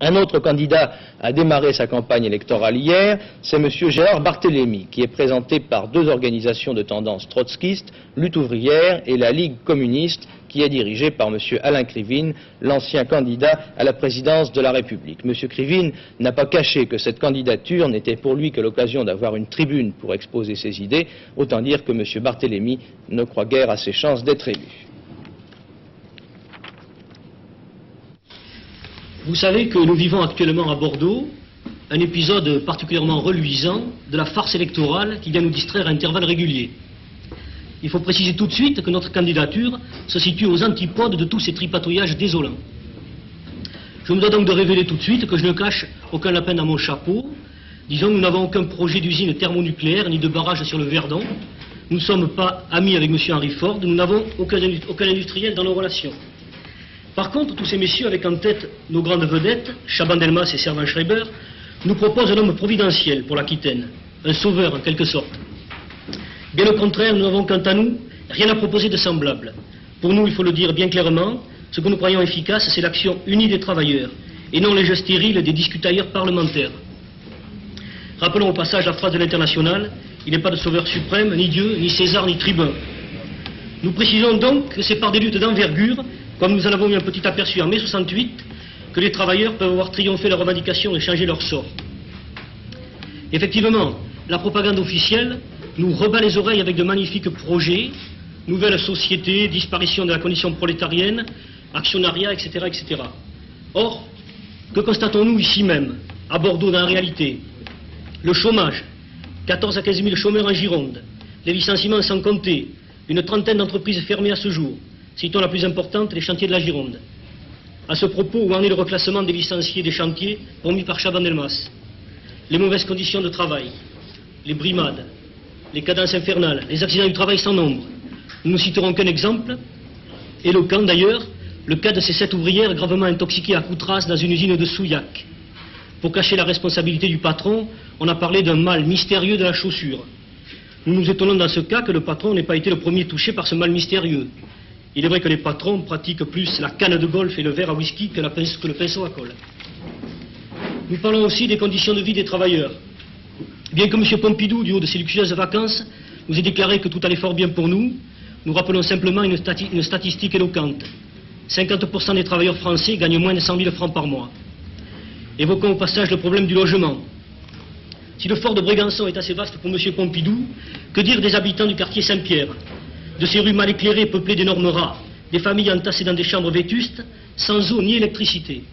Un autre candidat a démarré sa campagne électorale hier, c'est M. Gérard Barthélemy, qui est présenté par deux organisations de tendance trotskiste, Lutte ouvrière et la Ligue communiste, qui est dirigée par M. Alain Krivine, l'ancien candidat à la présidence de la République. M. Krivine n'a pas caché que cette candidature n'était pour lui que l'occasion d'avoir une tribune pour exposer ses idées, autant dire que M. Barthélemy ne croit guère à ses chances d'être élu. Vous savez que nous vivons actuellement à Bordeaux un épisode particulièrement reluisant de la farce électorale qui vient nous distraire à intervalles réguliers. Il faut préciser tout de suite que notre candidature se situe aux antipodes de tous ces tripatouillages désolants. Je me dois donc de révéler tout de suite que je ne cache aucun lapin dans mon chapeau. Disons que nous n'avons aucun projet d'usine thermonucléaire ni de barrage sur le Verdon. Nous ne sommes pas amis avec M. Henry Ford, nous n'avons aucun industriel dans nos relations. Par contre, tous ces messieurs, avec en tête nos grandes vedettes, Chaban-Delmas et Servan-Schreiber, nous proposent un homme providentiel pour l'Aquitaine, un sauveur en quelque sorte. Bien au contraire, nous n'avons quant à nous rien à proposer de semblable. Pour nous, il faut le dire bien clairement, ce que nous croyons efficace, c'est l'action unie des travailleurs, et non les jeux stériles des discutailleurs parlementaires. Rappelons au passage la phrase de l'Internationale, il n'est pas de sauveur suprême, ni Dieu, ni César, ni tribun. Nous précisons donc que c'est par des luttes d'envergure, comme nous en avons eu un petit aperçu en mai 68, que les travailleurs peuvent voir triompher leurs revendications et changer leur sort. Effectivement, la propagande officielle nous rebat les oreilles avec de magnifiques projets, nouvelle société, disparition de la condition prolétarienne, actionnariat, etc., etc. Or, que constatons-nous ici même, à Bordeaux, dans la réalité? Le chômage, 14 à 15 000 chômeurs en Gironde, les licenciements sans compter, une trentaine d'entreprises fermées à ce jour. Citons la plus importante, les chantiers de la Gironde. À ce propos, où en est le reclassement des licenciés des chantiers promis par Chaban-Delmas? Les mauvaises conditions de travail, les brimades, les cadences infernales, les accidents du travail sans nombre. Nous ne citerons qu'un exemple, éloquent d'ailleurs, le cas de ces 7 ouvrières gravement intoxiquées à Coutras dans une usine de Souillac. Pour cacher la responsabilité du patron, on a parlé d'un mal mystérieux de la chaussure. Nous nous étonnons dans ce cas que le patron n'ait pas été le premier touché par ce mal mystérieux. Il est vrai que les patrons pratiquent plus la canne de golf et le verre à whisky que le pinceau à colle. Nous parlons aussi des conditions de vie des travailleurs. Bien que M. Pompidou, du haut de ses luxueuses vacances, nous ait déclaré que tout allait fort bien pour nous, nous rappelons simplement une statistique éloquente. 50% des travailleurs français gagnent moins de 100 000 francs par mois. Évoquons au passage le problème du logement. Si le fort de Brégançon est assez vaste pour M. Pompidou, que dire des habitants du quartier Saint-Pierre, de ces rues mal éclairées peuplées d'énormes rats, des familles entassées dans des chambres vétustes, sans eau ni électricité?